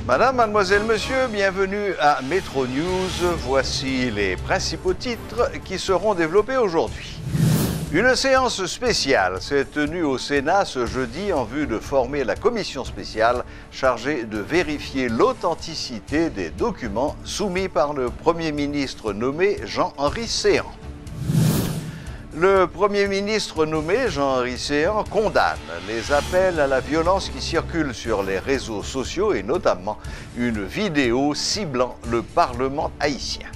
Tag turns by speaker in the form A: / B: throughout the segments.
A: Madame, mademoiselle, monsieur, bienvenue à Métro News. Voici les principaux titres qui seront développés aujourd'hui. Une séance spéciale s'est tenue au Sénat ce jeudi en vue de former la commission spéciale chargée de vérifier l'authenticité des documents soumis par le Premier ministre nommé Jean-Henri Séan. Le Premier ministre nommé Jean-Henri Séan condamne les appels à la violence qui circulent sur les réseaux sociaux et notamment une vidéo ciblant le Parlement haïtien.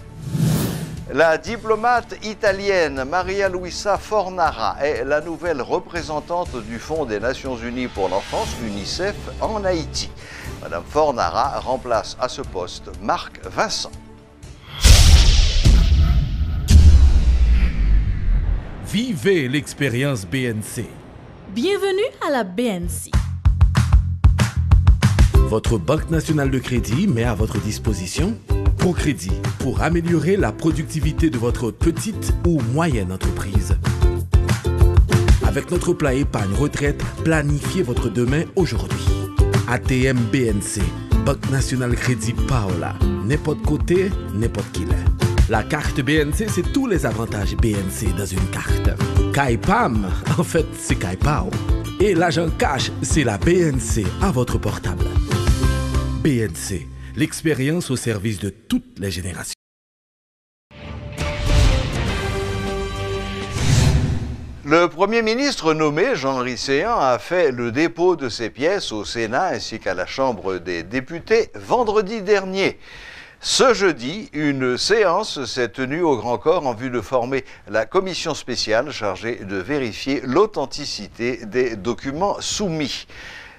A: La diplomate italienne Maria Luisa Fornara est la nouvelle représentante du Fonds des Nations Unies pour l'enfance, UNICEF, en Haïti. Madame Fornara remplace à ce poste Marc Vincent.
B: Vivez l'expérience BNC.
C: Bienvenue à la BNC.
B: Votre Banque nationale de crédit met à votre disposition ProCrédit pour améliorer la productivité de votre petite ou moyenne entreprise. Avec notre plat épargne retraite, planifiez votre demain aujourd'hui. ATM BNC, Banque nationale crédit Paola. N'importe côté, n'importe qui l'est. La carte BNC, c'est tous les avantages BNC dans une carte. Kaipam, en fait, c'est Kaipao. Et l'agent cash, c'est la BNC à votre portable. BNC, l'expérience au service de toutes les générations.
A: Le Premier ministre nommé Jean-Henri Séan a fait le dépôt de ses pièces au Sénat ainsi qu'à la Chambre des députés vendredi dernier. Ce jeudi, une séance s'est tenue au Grand Corps en vue de former la commission spéciale chargée de vérifier l'authenticité des documents soumis.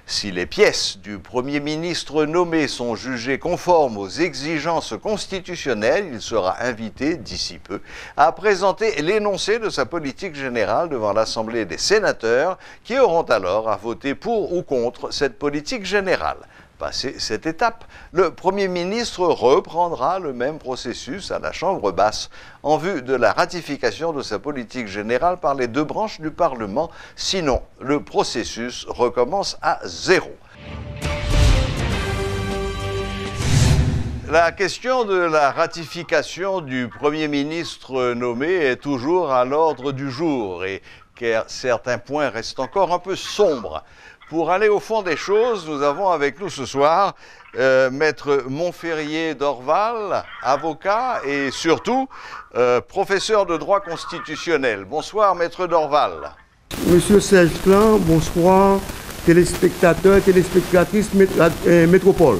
A: Si les pièces du Premier ministre nommé sont jugées conformes aux exigences constitutionnelles, il sera invité d'ici peu à présenter l'énoncé de sa politique générale devant l'Assemblée des sénateurs qui auront alors à voter pour ou contre cette politique générale. Passé cette étape, le Premier ministre reprendra le même processus à la Chambre basse en vue de la ratification de sa politique générale par les deux branches du Parlement. Sinon, le processus recommence à zéro. La question de la ratification du Premier ministre nommé est toujours à l'ordre du jour et certains points restent encore un peu sombres. Pour aller au fond des choses, nous avons avec nous ce soir Maître Montferrier Dorval, avocat et surtout professeur de droit constitutionnel. Bonsoir Maître Dorval.
D: Monsieur Serge Clan, bonsoir téléspectateurs, téléspectatrices Métropole.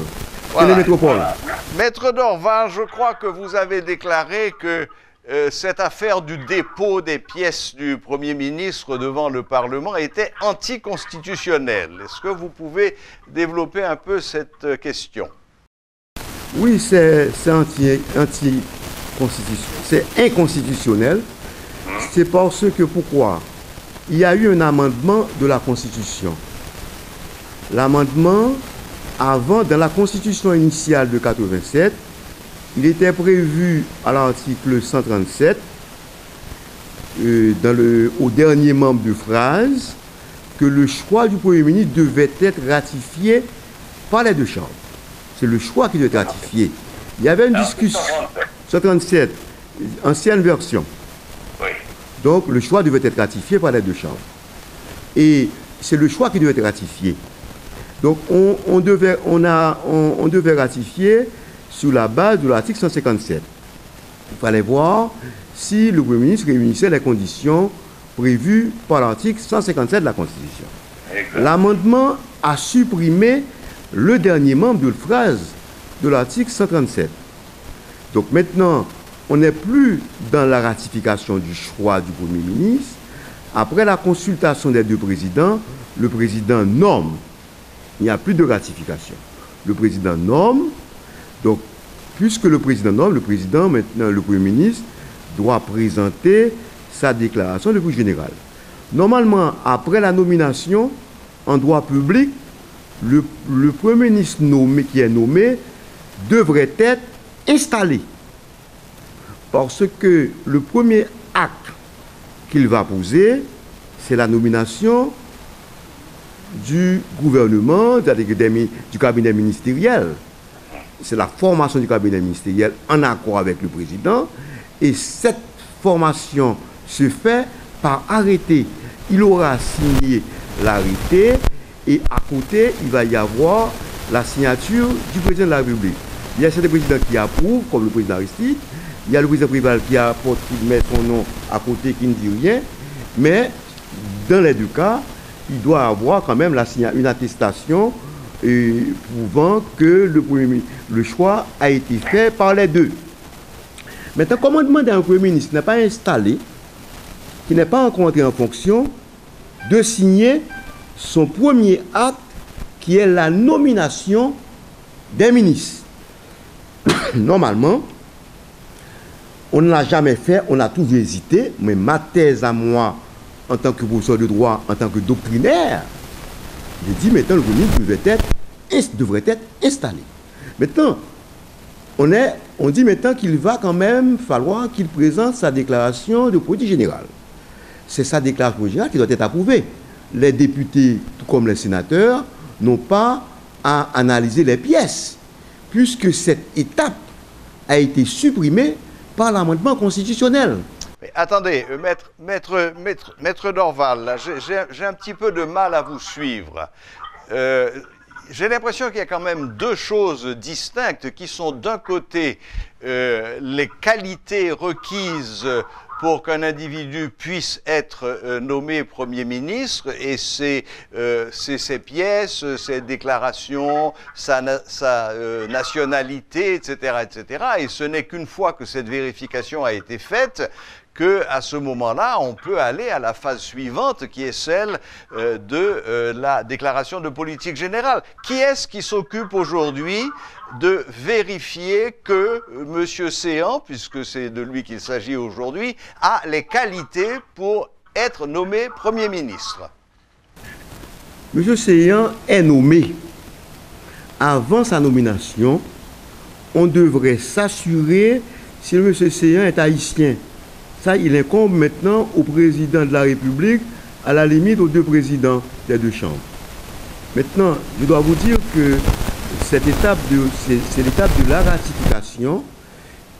A: Voilà.
D: Télémétropole.
A: Voilà. Maître Dorval, je crois que vous avez déclaré que cette affaire du dépôt des pièces du Premier ministre devant le Parlement était anticonstitutionnelle. Est-ce que vous pouvez développer un peu cette question?
D: Oui, c'est anti-constitutionnel. C'est inconstitutionnel. C'est parce que pourquoi? Il y a eu un amendement de la Constitution. L'amendement, avant, dans la Constitution initiale de 87, il était prévu à l'article 137, au dernier membre de phrase, que le choix du Premier ministre devait être ratifié par les deux chambres. C'est le choix qui devait être ratifié. Il y avait une discussion. 137, ancienne version.
E: Oui.
D: Donc le choix devait être ratifié par les deux chambres. Et c'est le choix qui devait être ratifié. Donc on devait ratifier sur la base de l'article 157. Il fallait voir si le Premier ministre réunissait les conditions prévues par l'article 157 de la Constitution. L'amendement a supprimé le dernier membre de phrase de l'article 137. Donc maintenant, on n'est plus dans la ratification du choix du Premier ministre. Après la consultation des deux présidents, le président nomme. Il n'y a plus de ratification. Le président nomme. Donc, puisque le président nomme, maintenant, le Premier ministre, doit présenter sa déclaration de politique générale. Normalement, après la nomination, en droit public, le Premier ministre qui est nommé devrait être installé. Parce que le premier acte qu'il va poser, c'est la nomination du gouvernement, c'est-à-dire du cabinet ministériel. c'est la formation du cabinet ministériel en accord avec le président. Et cette formation se fait par arrêté. Il aura signé l'arrêté et à côté, il va y avoir la signature du président de la République. Il y a certains présidents qui approuvent, comme le président Aristide. Il y a le président Préval qui apporte, qui met son nom à côté, qui ne dit rien. Mais dans les deux cas, il doit avoir quand même une attestation prouvant que le choix a été fait par les deux. Maintenant, comment demander à un Premier ministre qui n'est pas installé, qui n'est pas encore entré en fonction, de signer son premier acte qui est la nomination des ministres? Normalement, on ne l'a jamais fait, on a toujours hésité, mais ma thèse à moi, en tant que professeur de droit, en tant que doctrinaire, j'ai dit maintenant le Premier ministre devrait être installé. Maintenant, on dit maintenant qu'il va quand même falloir qu'il présente sa déclaration de politique générale. C'est sa déclaration générale qui doit être approuvée. Les députés, tout comme les sénateurs, n'ont pas à analyser les pièces, puisque cette étape a été supprimée par l'amendement constitutionnel.
A: Mais attendez, maître Dorval, là, j'ai un petit peu de mal à vous suivre. J'ai l'impression qu'il y a quand même deux choses distinctes qui sont d'un côté les qualités requises pour qu'un individu puisse être nommé Premier ministre, et c'est ses pièces, ses déclarations, sa nationalité, etc., etc. Et ce n'est qu'une fois que cette vérification a été faite qu'à ce moment-là, on peut aller à la phase suivante, qui est celle de la déclaration de politique générale. Qui est-ce qui s'occupe aujourd'hui de vérifier que M. Séan, puisque c'est de lui qu'il s'agit aujourd'hui, a les qualités pour être nommé Premier ministre?
D: M. Séan est nommé. Avant sa nomination, on devrait s'assurer si M. Séan est haïtien. Ça, il incombe maintenant au président de la République, à la limite aux deux présidents des deux chambres. Maintenant, je dois vous dire que cette étape, c'est l'étape de la ratification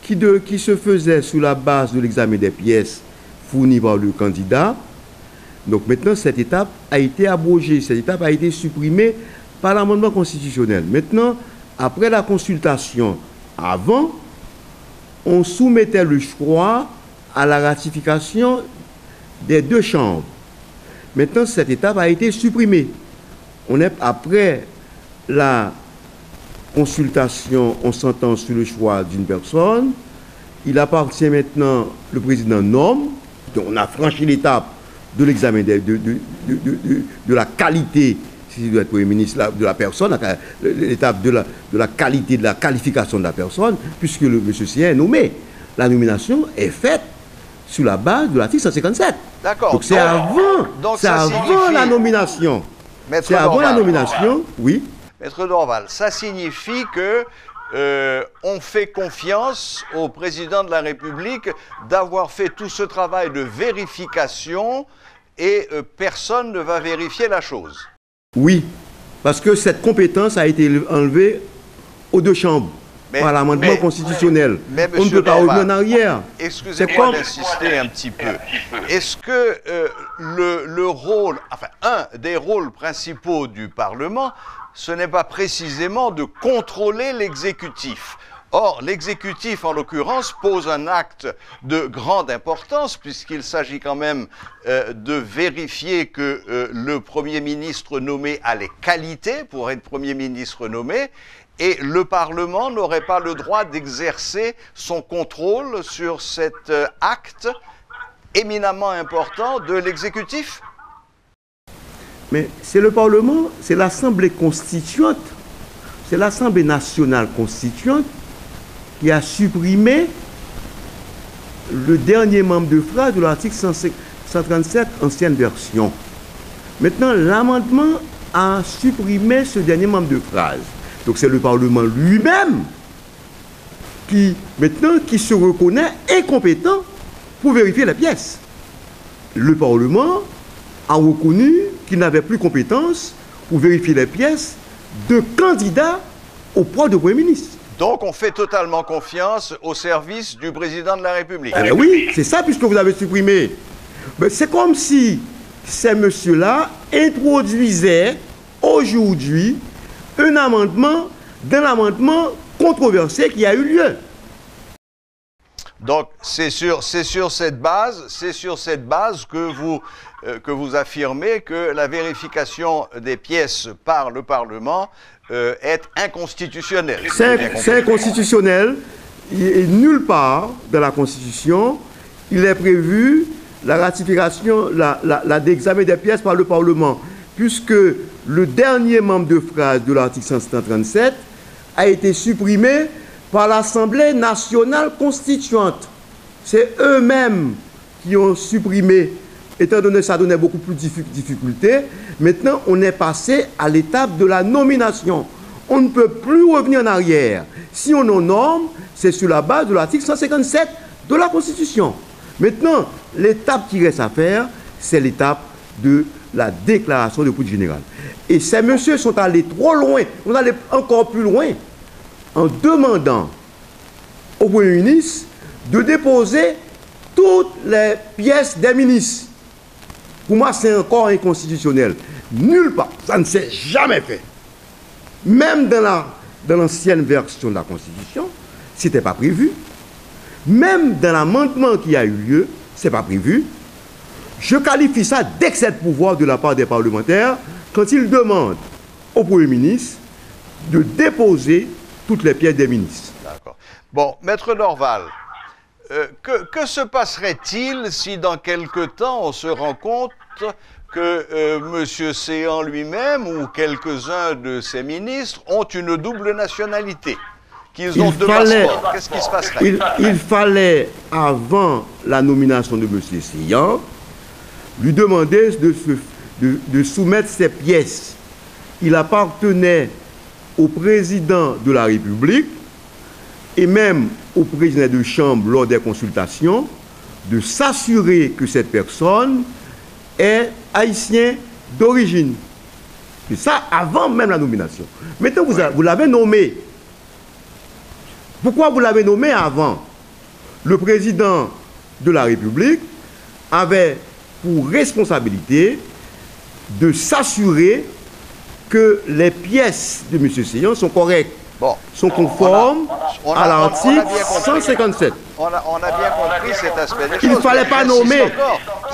D: qui se faisait sous la base de l'examen des pièces fournies par le candidat. Donc maintenant, cette étape a été abrogée, cette étape a été supprimée par l'amendement constitutionnel. Maintenant, après la consultation, avant, on soumettait le choix à la ratification des deux chambres. Maintenant, cette étape a été supprimée. On est après la consultation, on s'entend sur le choix d'une personne. Il appartient maintenant, le président nomme. Donc on a franchi l'étape de l'examen de la qualité, si il doit être Premier ministre, de la personne, l'étape de la qualité, de la qualification de la personne, puisque le monsieur Séan est nommé. La nomination est faite sur la base de l'article 157.
A: D'accord.
D: Donc c'est avant la nomination. C'est avant la nomination, oui.
A: Maître Dorval, ça signifie que on fait confiance au président de la République d'avoir fait tout ce travail de vérification et personne ne va vérifier la chose. Oui,
D: parce que cette compétence a été enlevée aux deux chambres. Par l'amendement constitutionnel. On ne peut pas revenir en arrière.
A: Excusez-moi d'insister un petit peu. Est-ce que le rôle, enfin un des rôles principaux du Parlement, ce n'est pas précisément de contrôler l'exécutif? Or, l'exécutif, en l'occurrence, pose un acte de grande importance, puisqu'il s'agit quand même de vérifier que le Premier ministre nommé a les qualités pour être Premier ministre nommé, et le Parlement n'aurait pas le droit d'exercer son contrôle sur cet acte éminemment important de l'exécutif?
D: Mais c'est le Parlement, c'est l'Assemblée constituante, c'est l'Assemblée nationale constituante qui a supprimé le dernier membre de phrase de l'article 137, ancienne version. Maintenant, l'amendement a supprimé ce dernier membre de phrase. Donc c'est le Parlement lui-même qui se reconnaît incompétent pour vérifier les pièces. Le Parlement a reconnu qu'il n'avait plus compétence pour vérifier les pièces de candidats au poste de Premier ministre.
A: Donc on fait totalement confiance au service du président de la République.
D: Eh bien oui, c'est ça puisque vous avez supprimé. C'est comme si ces messieurs-là introduisaient aujourd'hui un amendement d'un amendement controversé qui a eu lieu.
A: Donc c'est sur cette base que vous affirmez que la vérification des pièces par le Parlement est inconstitutionnelle.
D: C'est inconstitutionnel. Et nulle part dans la Constitution, il est prévu la ratification, l'examen des pièces par le Parlement, puisque le dernier membre de phrase de l'article 137 a été supprimé par l'Assemblée nationale constituante. C'est eux-mêmes qui ont supprimé, étant donné que ça donnait beaucoup plus de difficultés. Maintenant, on est passé à l'étape de la nomination. On ne peut plus revenir en arrière. Si on en norme, c'est sur la base de l'article 157 de la Constitution. Maintenant, l'étape qui reste à faire, c'est l'étape de la déclaration de politique générale. Et ces messieurs sont allés trop loin, on allait encore plus loin, en demandant au Premier ministre de déposer toutes les pièces des ministres. Pour moi, c'est encore inconstitutionnel. Nulle part, ça ne s'est jamais fait. Même dans l'ancienne version de la Constitution, ce n'était pas prévu. Même dans l'amendement qui a eu lieu, ce n'est pas prévu. Je qualifie ça d'excès de pouvoir de la part des parlementaires quand ils demandent au Premier ministre de déposer toutes les pièces des ministres.
A: D'accord. Bon, Maître Dorval, que se passerait-il si dans quelque temps on se rend compte que M. Séan lui-même ou quelques-uns de ses ministres ont une double nationalité, qu'ils ont deux passeports? Qu'est-ce qui se passerait?
D: Il fallait, avant la nomination de M. Séan, lui demander de soumettre ses pièces. Il appartenait au président de la République et même au président de chambre lors des consultations de s'assurer que cette personne est haïtien d'origine. C'est ça avant même la nomination. Maintenant, vous l'avez nommé. Pourquoi vous l'avez nommé avant? Le président de la République avait pour responsabilité de s'assurer que les pièces de M. Séan sont correctes, sont conformes à l'article 157.
A: On a bien compris cet aspect des choses.
D: Il ne fallait pas nommer.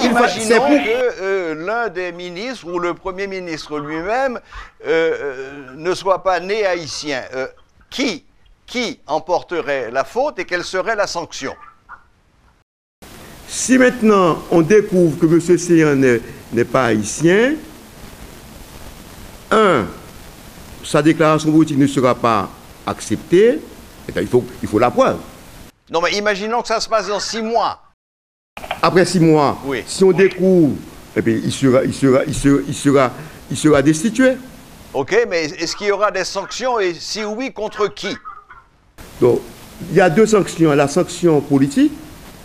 A: Imaginons que l'un des ministres ou le Premier ministre lui-même ne soit pas né haïtien. Qui emporterait la faute et quelle serait la sanction?
D: Si maintenant on découvre que M. Séan n'est pas haïtien, sa déclaration politique ne sera pas acceptée, il faut la preuve.
A: Non, mais imaginons que ça se passe dans 6 mois.
D: Après 6 mois,
A: oui.
D: Si on découvre, eh bien, il sera destitué.
A: Ok, mais est-ce qu'il y aura des sanctions et si oui, contre qui?
D: Donc, il y a 2 sanctions. La sanction politique,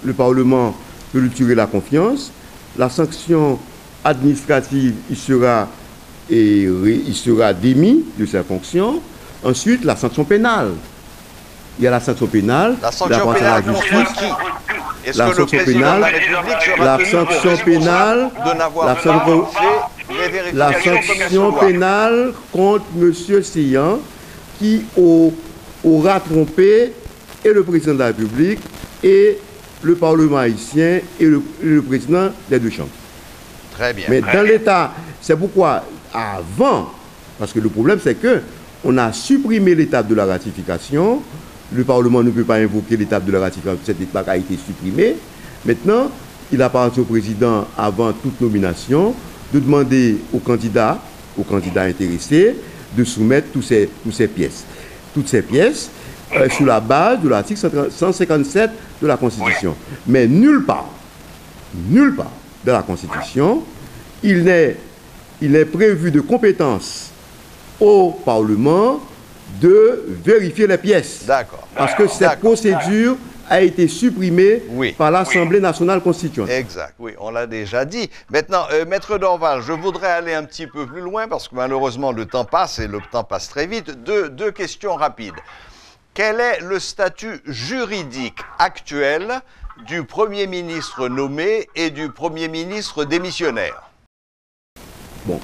D: le Parlement peut lui tirer la confiance. La sanction administrative, il sera démis de ses fonctions. Ensuite, la sanction pénale. Il y a la sanction pénale.
A: La sanction pénale contre qui? Est-ce que le président de la République sera tenu de n'avoir pas fait les vérifications
D: la sanction pénale contre M. Séan qui aura trompé et le président de la République et le Parlement haïtien et le président des 2 chambres.
A: Très bien.
D: Mais dans l'État, c'est pourquoi avant, parce que le problème c'est que on a supprimé l'étape de la ratification, le Parlement ne peut pas invoquer l'étape de la ratification, cette étape a été supprimée. Maintenant, il appartient au président, avant toute nomination, de demander aux candidats intéressés, de soumettre toutes ces pièces. Toutes ces pièces sur la base de l'article 157 de la Constitution. Mais nulle part dans la Constitution, il est prévu de compétence au Parlement de vérifier les pièces.
A: D'accord.
D: Parce que cette procédure a été supprimée par l'Assemblée nationale constituante.
A: Exact, oui, on l'a déjà dit. Maintenant, Maître Dorval, je voudrais aller un petit peu plus loin parce que malheureusement le temps passe et le temps passe très vite. Deux questions rapides. quel est le statut juridique actuel du Premier ministre nommé et du Premier ministre démissionnaire?
D: Bon.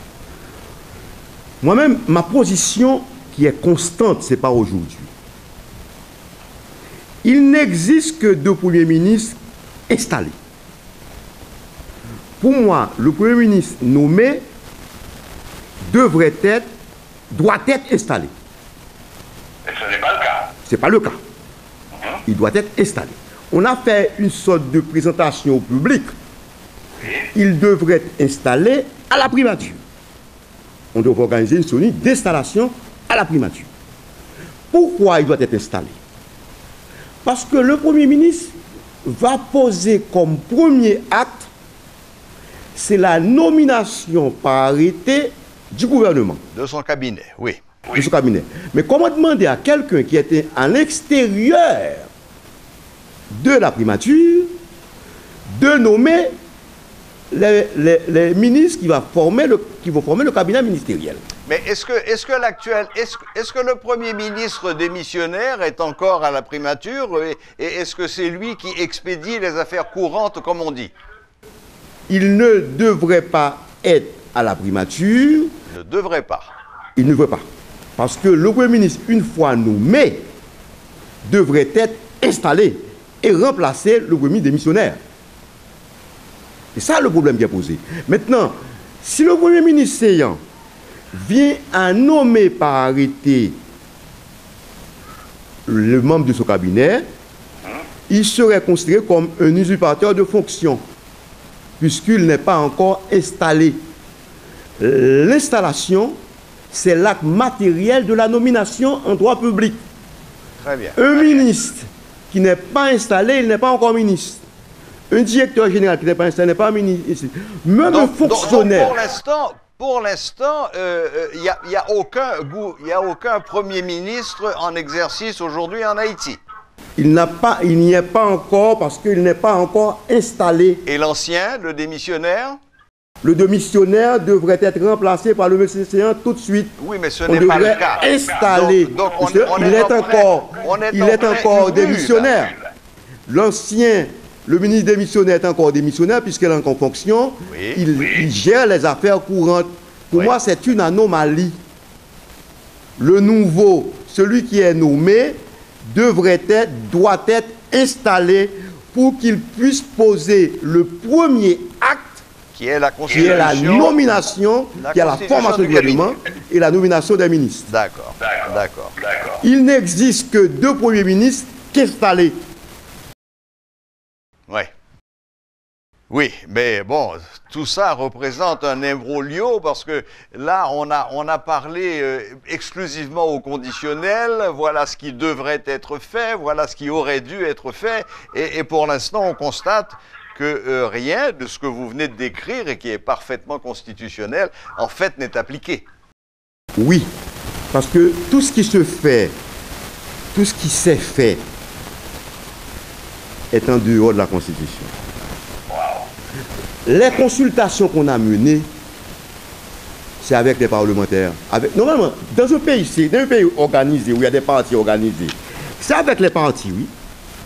D: Moi-même, ma position qui est constante, ce n'est pas aujourd'hui. Il n'existe que deux premiers ministres installés. Pour moi, le Premier ministre nommé doit être installé.
E: Et ce n'est pas le cas.
D: Ce n'est pas le cas. Il doit être installé. On a fait une sorte de présentation au public. Il devrait être installé à la primature. On devrait organiser une cérémonie d'installation à la primature. Pourquoi il doit être installé? Parce que le Premier ministre va poser comme premier acte, c'est la nomination par arrêté du gouvernement.
A: De son cabinet, oui.
D: De son cabinet. Mais comment demander à quelqu'un qui était à l'extérieur de la primature de nommer les ministres qui vont former le cabinet ministériel?
A: Mais est-ce que le Premier ministre démissionnaire est encore à la primature et est-ce que c'est lui qui expédie les affaires courantes, comme on dit?
D: Il ne devrait pas être à la primature.
A: Il ne devrait pas.
D: Il ne veut pas. Parce que le Premier ministre, une fois nommé, devrait être installé et remplacer le Premier ministre démissionnaire. C'est ça le problème qui est posé. Maintenant, si le Premier ministre séant vient à nommer par arrêté le membre de son cabinet, il serait considéré comme un usurpateur de fonction, puisqu'il n'est pas encore installé. L'installation, c'est l'acte matériel de la nomination en droit public.
A: Très bien.
D: Un ministre qui n'est pas installé, il n'est pas encore ministre. Un directeur général qui n'est pas installé n'est pas ministre. Même un fonctionnaire.
A: Donc pour l'instant, il n'y a aucun Premier ministre en exercice aujourd'hui en Haïti.
D: Il n'y est pas encore parce qu'il n'est pas encore installé.
A: Et l'ancien, le démissionnaire?
D: Le démissionnaire devrait être remplacé par le monsieur séant tout de suite.
A: Oui, mais ce n'est pas le cas.
D: Installé. Donc il est encore démissionnaire. L'ancien, le ministre démissionnaire est encore démissionnaire puisqu'il est encore en fonction.
A: Oui.
D: Il gère les affaires courantes. Pour moi, c'est une anomalie. Le nouveau, celui qui est nommé, doit être installé pour qu'il puisse poser le premier acte
A: qui est la
D: nomination, qui est la formation du gouvernement et la nomination des ministres.
A: D'accord.
D: Il n'existe que deux premiers ministres qu'installés.
A: Oui, mais bon, tout ça représente un imbroglio parce que là, on a parlé exclusivement au conditionnel, voilà ce qui devrait être fait, voilà ce qui aurait dû être fait, et pour l'instant, on constate que rien de ce que vous venez de décrire et qui est parfaitement constitutionnel, en fait, n'est appliqué.
D: Oui, parce que tout ce qui se fait, tout ce qui s'est fait est en dehors de la Constitution. Les consultations qu'on a menées, c'est avec les parlementaires. Normalement, dans un pays organisé, où il y a des partis organisés, c'est avec les partis, oui.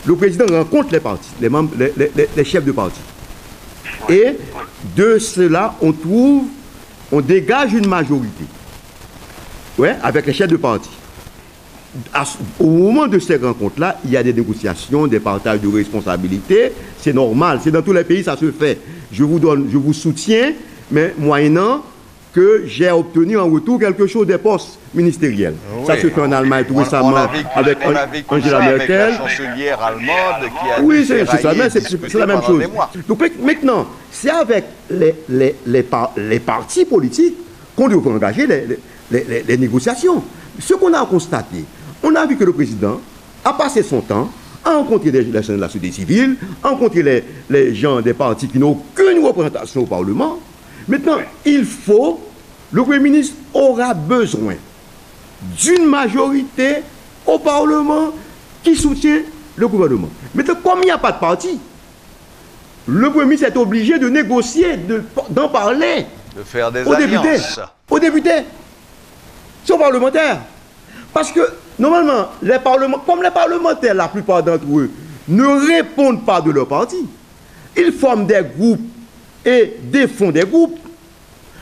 D: Le président rencontre les partis, les chefs de parti. Et de cela, on dégage une majorité. Ouais, avec les chefs de parti. Au moment de ces rencontres-là, il y a des négociations, des partages de responsabilités. C'est normal, c'est dans tous les pays, ça se fait. Je vous soutiens, mais moyennant que j'ai obtenu en retour quelque chose des postes ministériels. Oui. Ça se fait en Allemagne tout récemment avec Angela Merkel.
A: Avec la chancelière allemande qui a
D: oui, c'est la même chose. Donc maintenant, c'est avec les partis politiques qu'on doit engager les négociations. Ce qu'on a constaté, on a vu que le président a passé son temps à rencontrer les gens de la société civile, à rencontrer les gens des partis qui n'ont aucune représentation au Parlement. Maintenant, le Premier ministre aura besoin d'une majorité au Parlement qui soutient le gouvernement. Maintenant, comme il n'y a pas de parti, le Premier ministre est obligé de négocier, d'en parler
A: de faire des alliances
D: aux députés, aux parlementaires. Parce que normalement, comme les parlementaires, la plupart d'entre eux, ne répondent pas de leur parti, ils forment des groupes et défendent des groupes.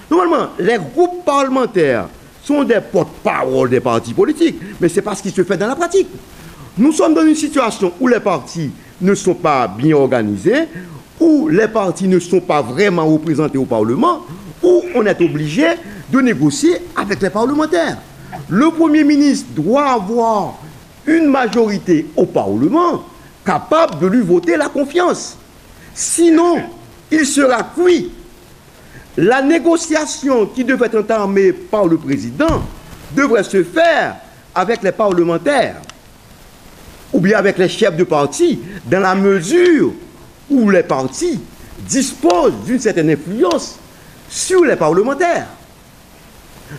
D: Normalement, les groupes parlementaires sont des porte-parole des partis politiques, mais ce n'est pas ce qui se fait dans la pratique. Nous sommes dans une situation où les partis ne sont pas bien organisés, où les partis ne sont pas vraiment représentés au Parlement, où on est obligé de négocier avec les parlementaires. Le Premier ministre doit avoir une majorité au Parlement capable de lui voter la confiance. Sinon, il sera cuit. La négociation qui devait être entamée par le président devrait se faire avec les parlementaires ou bien avec les chefs de parti, dans la mesure où les partis disposent d'une certaine influence sur les parlementaires.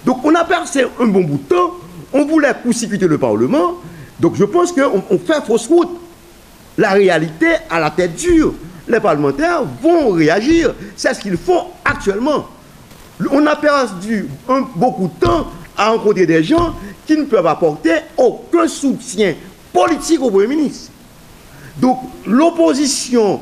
D: Donc on a passé un bon bout de temps, on voulait court-circuiter le Parlement, donc je pense qu'on fait fausse route. La réalité à la tête dure. Les parlementaires vont réagir. C'est ce qu'ils font actuellement. On a perdu beaucoup de temps à rencontrer des gens qui ne peuvent apporter aucun soutien politique au Premier ministre. Donc l'opposition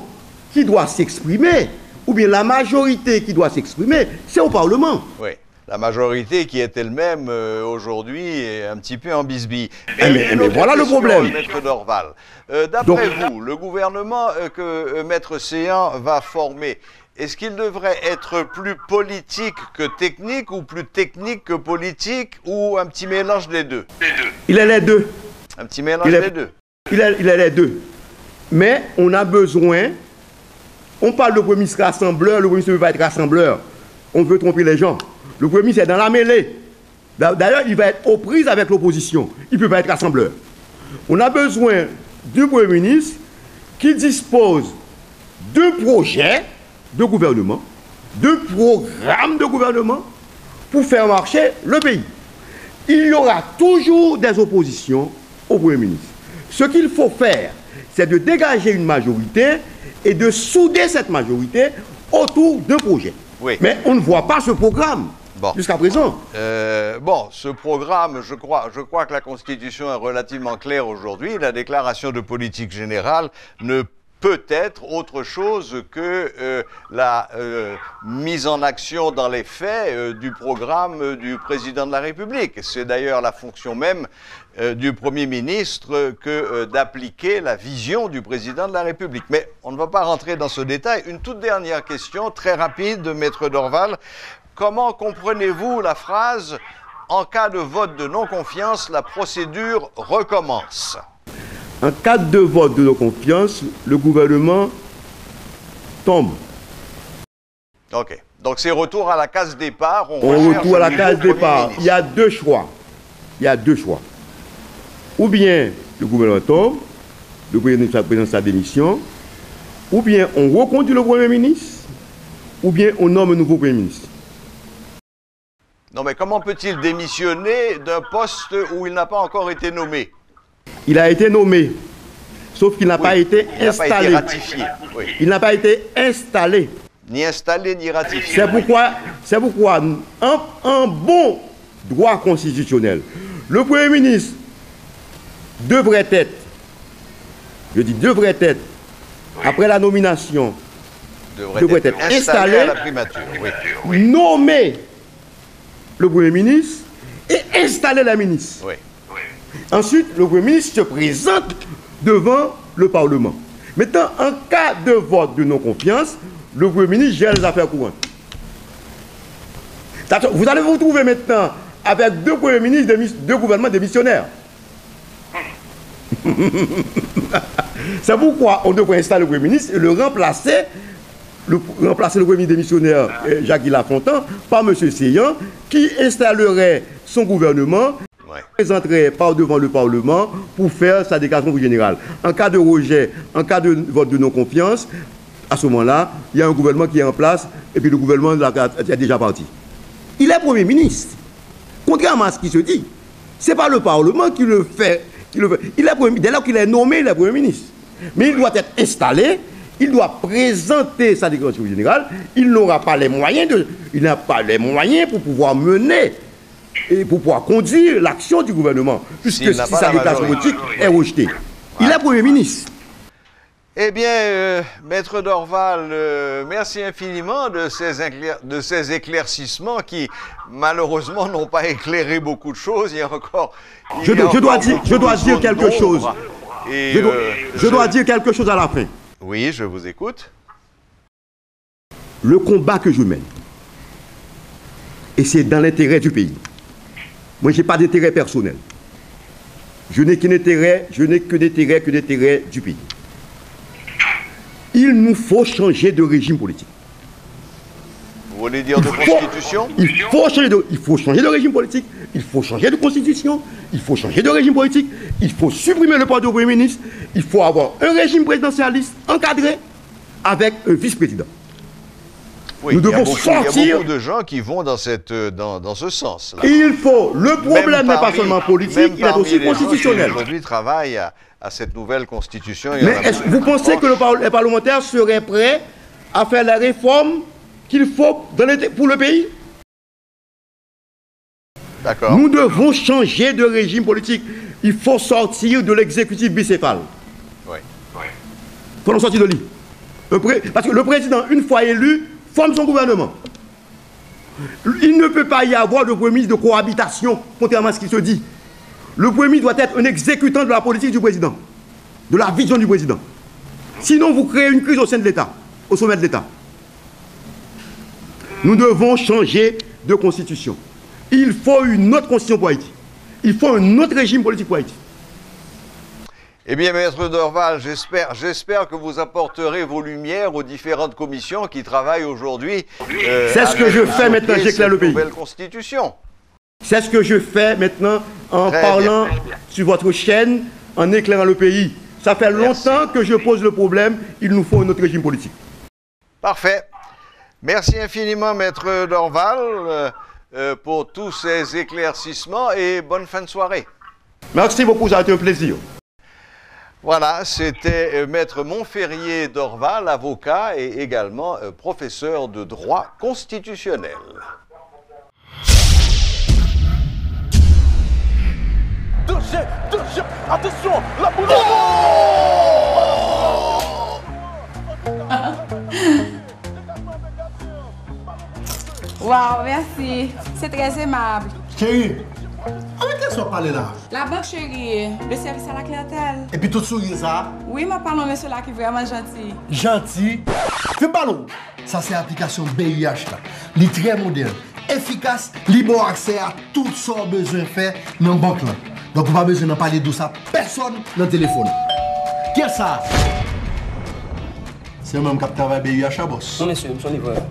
D: qui doit s'exprimer, ou bien la majorité qui doit s'exprimer, c'est au Parlement.
A: Oui. La majorité qui est elle-même aujourd'hui est un petit peu en bisbille.
D: Mais voilà le problème.
A: Maître Dorval. D'après vous, le gouvernement que Maître Séan va former, est-ce qu'il devrait être plus politique que technique ou plus technique que politique ou un petit mélange des deux?
D: Il est les deux.
A: Un petit mélange des deux.
D: Il est les deux. Mais on a besoin, on parle de Premier ministre rassembleur, le Premier ministre ne veut pas être rassembleur. On veut tromper les gens. Le Premier ministre est dans la mêlée. D'ailleurs, il va être aux prises avec l'opposition. Il ne peut pas être rassembleur. On a besoin d'un Premier ministre qui dispose d'un projet de gouvernement, d'un programme de gouvernement pour faire marcher le pays. Il y aura toujours des oppositions au Premier ministre. Ce qu'il faut faire, c'est de dégager une majorité et de souder cette majorité autour d'un projet.
A: Oui.
D: Mais on ne voit pas ce programme.
A: Bon.
D: Jusqu'à présent.
A: Ce programme, je crois que la Constitution est relativement claire aujourd'hui. La déclaration de politique générale ne peut être autre chose que la mise en action dans les faits du programme du président de la République. C'est d'ailleurs la fonction même du Premier ministre que d'appliquer la vision du président de la République. Mais on ne va pas rentrer dans ce détail. Une toute dernière question, très rapide, de Maître Dorval. Comment comprenez-vous la phrase « En cas de vote de non-confiance, la procédure recommence » ?
D: En cas de vote de non-confiance, le gouvernement tombe.
A: OK. Donc c'est retour à la case départ.
D: On retourne à la case départ. Il y a deux choix. Ou bien le gouvernement tombe, le président présente sa démission, ou bien on reconduit le Premier ministre, ou bien on nomme un nouveau Premier ministre.
A: Non, mais comment peut-il démissionner d'un poste où il n'a pas encore été nommé?
D: Il a été nommé, sauf qu'il n'a pas été installé.
A: Il n'a pas été ratifié. Oui.
D: Il n'a pas été installé.
A: Ni installé, ni ratifié.
D: C'est pourquoi en bon droit constitutionnel, le Premier ministre devrait être, après la nomination, devrait être installé
A: à la primature. Oui.
D: Nommer le Premier ministre et installer la ministre.
A: Oui.
D: Ensuite, le Premier ministre se présente devant le Parlement. Maintenant, en cas de vote de non-confiance, le Premier ministre gère les affaires courantes. Vous allez vous retrouver maintenant avec deux Premiers ministres, deux gouvernements démissionnaires. C'est pourquoi on devrait installer le Premier ministre et le remplacer le Premier ministre démissionnaire Jacques Lafontaine par M. Séan, qui installerait son gouvernement, présenterait par devant le Parlement pour faire sa déclaration générale. En cas de rejet, en cas de vote de non-confiance, à ce moment-là, il y a un gouvernement qui est en place et puis le gouvernement est déjà parti. Il est Premier ministre. Contrairement à ce qui se dit, ce n'est pas le Parlement qui le fait. Il est dès lors qu'il est nommé, il est Premier ministre. Mais il doit être installé, il doit présenter sa déclaration générale, il n'a pas les moyens pour pouvoir mener et pour pouvoir conduire l'action du gouvernement, puisque si sa déclaration politique est rejetée. Il est Premier ministre.
A: Eh bien, Maître Dorval, merci infiniment de ces éclaircissements qui, malheureusement, n'ont pas éclairé beaucoup de choses. Il y a encore...
D: Je dois dire quelque chose. Je dois dire quelque chose à la fin.
A: Oui, je vous écoute.
D: Le combat que je mène, et c'est dans l'intérêt du pays. Moi, je n'ai pas d'intérêt personnel. Je n'ai que d'intérêt du pays. Il nous faut changer de régime politique.
A: Vous voulez dire de constitution?
D: Il faut changer de régime politique, il faut changer de constitution, il faut changer de régime politique, il faut supprimer le poste de Premier ministre, il faut avoir un régime présidentialiste encadré avec un vice-président.
A: Oui,
D: nous devons sortir.
A: Il y a beaucoup de gens qui vont dans ce sens.
D: Il faut. Le problème n'est pas seulement politique, il est aussi constitutionnel.
A: Aujourd'hui, travaillent à cette nouvelle constitution.
D: Mais vous pensez que les parlementaires seraient prêts à faire la réforme qu'il faut pour le pays?
A: D'accord.
D: Nous devons changer de régime politique. Il faut sortir de l'exécutif bicéphale.
A: Oui.
D: Il faut en sortir de lui. Parce que le président, une fois élu, forme son gouvernement. Il ne peut pas y avoir de premier ministre de cohabitation, contrairement à ce qu'il se dit. Le premier ministre doit être un exécutant de la politique du président, de la vision du président. Sinon, vous créez une crise au sein de l'État, au sommet de l'État. Nous devons changer de constitution. Il faut une autre constitution pour Haïti. Il faut un autre régime politique pour Haïti.
A: Eh bien, Maître Dorval, j'espère que vous apporterez vos lumières aux différentes commissions qui travaillent aujourd'hui.
D: C'est ce que je fais maintenant, j'éclaire le pays.
A: Nouvelle constitution.
D: C'est ce que je fais maintenant en parlant sur votre chaîne, en éclairant le pays. Ça fait longtemps que je pose le problème, il nous faut un autre régime politique.
A: Parfait. Merci infiniment, Maître Dorval, pour tous ces éclaircissements et bonne fin de soirée.
D: Merci beaucoup, ça a été un plaisir.
A: Voilà, c'était Maître Montferrier Dorval, avocat et également professeur de droit constitutionnel.
F: Attention, la boule.
G: Wow, merci. C'est très aimable.
F: Chérie, avec qui sont parlé là?
G: La banque chérie, le service à la clientèle.
F: Et puis tout sourire ça?
G: Oui, je parle de monsieur là qui est vraiment gentil.
F: Gentil? Fais ballon. Ça c'est l'application BUH là. Il est très moderne, efficace, libre accès à tout ce qu'on a besoin de faire dans la banque là. Donc on n'a pas besoin de parler de ça personne dans le téléphone. Qui est ça? C'est moi qui travaille BUH à boss.
H: Non monsieur, je suis livreur.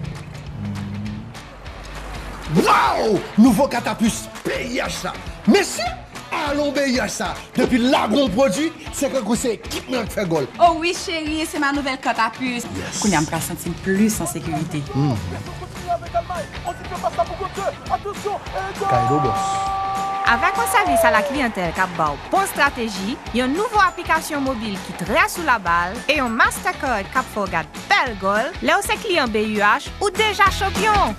F: Waouh! Nouveau catapus BUH ça. Merci! Allons BUH ça. Depuis là gros produit, c'est que c'est équipement qui fait gol.
G: Oh oui chérie, c'est ma nouvelle cote à puce. Qu'on y a me sentir plus en sécurité.
F: Caïdo boss.
I: Avec un service à la clientèle qui a une bonne stratégie, une nouvelle application mobile qui trace sous la balle et un Mastercard qui fait regarder belle goal, là où c'est client BUH ou déjà champion.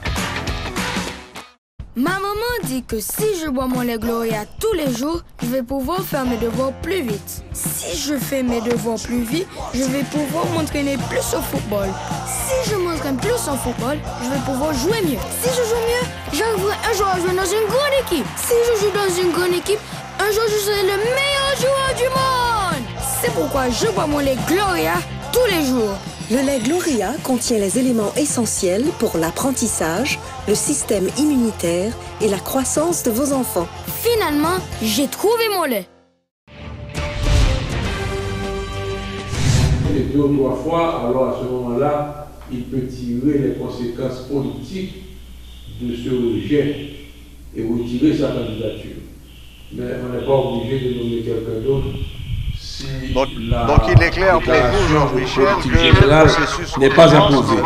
J: Ma maman dit que si je bois mon lait Gloria tous les jours, je vais pouvoir faire mes devoirs plus vite. Si je fais mes devoirs plus vite, je vais pouvoir m'entraîner plus au football. Si je m'entraîne plus au football, je vais pouvoir jouer mieux. Si je joue mieux, j'arriverai un jour à jouer dans une grande équipe. Si je joue dans une grande équipe, un jour je serai le meilleur joueur du monde. C'est pourquoi je bois mon lait Gloria tous les jours.
K: Le lait Gloria contient les éléments essentiels pour l'apprentissage, le système immunitaire et la croissance de vos enfants.
J: Finalement, j'ai trouvé mon lait.
L: Et 2 ou 3 fois, alors à ce moment-là, il peut tirer les conséquences politiques de ce rejet et retirer sa candidature. Mais on n'est pas obligé de nommer quelqu'un d'autre.
A: Donc il est clair pour vous, Jean-Michel, que le processus
L: n'est pas imposé.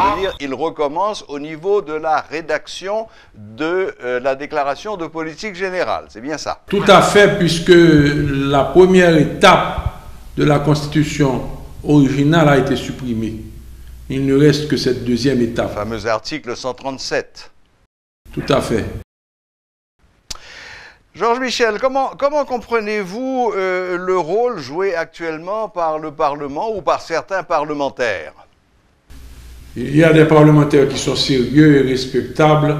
A: Il recommence au niveau de la rédaction de la déclaration de politique générale. C'est bien ça?
L: Tout à fait, puisque la première étape de la Constitution originale a été supprimée. Il ne reste que cette deuxième étape.
A: Le fameux article 137.
L: Tout à fait.
A: Georges Michel, comment comprenez-vous le rôle joué actuellement par le Parlement ou par certains parlementaires?
L: Il y a des parlementaires qui sont sérieux et respectables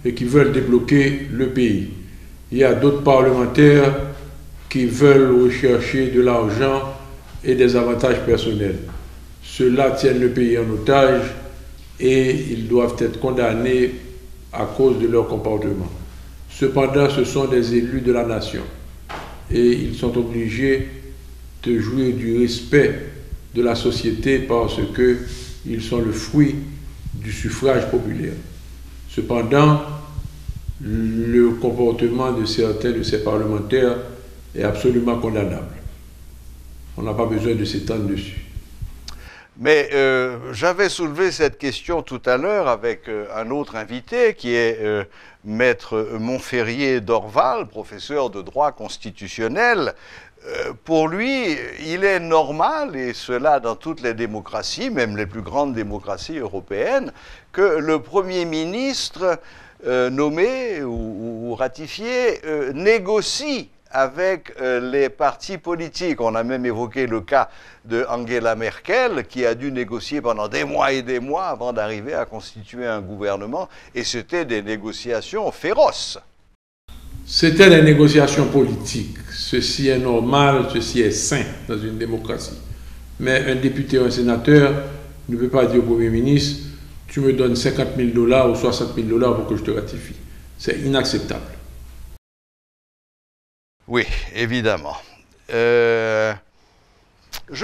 L: et qui veulent débloquer le pays. Il y a d'autres parlementaires qui veulent rechercher de l'argent et des avantages personnels. Ceux-là tiennent le pays en otage et ils doivent être condamnés à cause de leur comportement. Cependant, ce sont des élus de la nation et ils sont obligés de jouir du respect de la société parce qu'ils sont le fruit du suffrage populaire. Cependant, le comportement de certains de ces parlementaires est absolument condamnable. On n'a pas besoin de s'étendre dessus.
A: Mais j'avais soulevé cette question tout à l'heure avec un autre invité qui est Maître Montferrier d'Orval, professeur de droit constitutionnel. Pour lui, il est normal, et cela dans toutes les démocraties, même les plus grandes démocraties européennes, que le Premier ministre nommé ou ratifié négocie avec les partis politiques. On a même évoqué le cas de Angela Merkel qui a dû négocier pendant des mois et des mois avant d'arriver à constituer un gouvernement, et c'était des négociations féroces.
L: C'était des négociations politiques. Ceci est normal, ceci est sain dans une démocratie. Mais un député ou un sénateur ne peut pas dire au Premier ministre « tu me donnes 50 000 $ ou 60 000 $ pour que je te ratifie ». C'est inacceptable.
A: Oui, évidemment. Je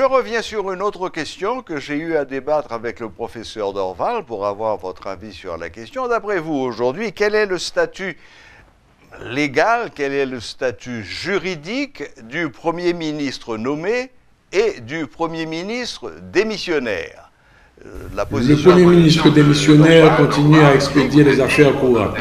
A: reviens sur une autre question que j'ai eu à débattre avec le professeur d'Orval pour avoir votre avis sur la question. D'après vous, aujourd'hui, quel est le statut légal, quel est le statut juridique du Premier ministre nommé et du Premier ministre démissionnaire?
L: Le Premier ministre démissionnaire continue à expédier les affaires courantes.